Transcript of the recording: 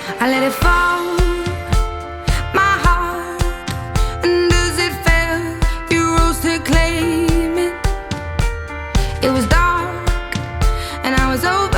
I let it fall, my heart, and as it fell, you rose to claim it. It was dark, and I was over.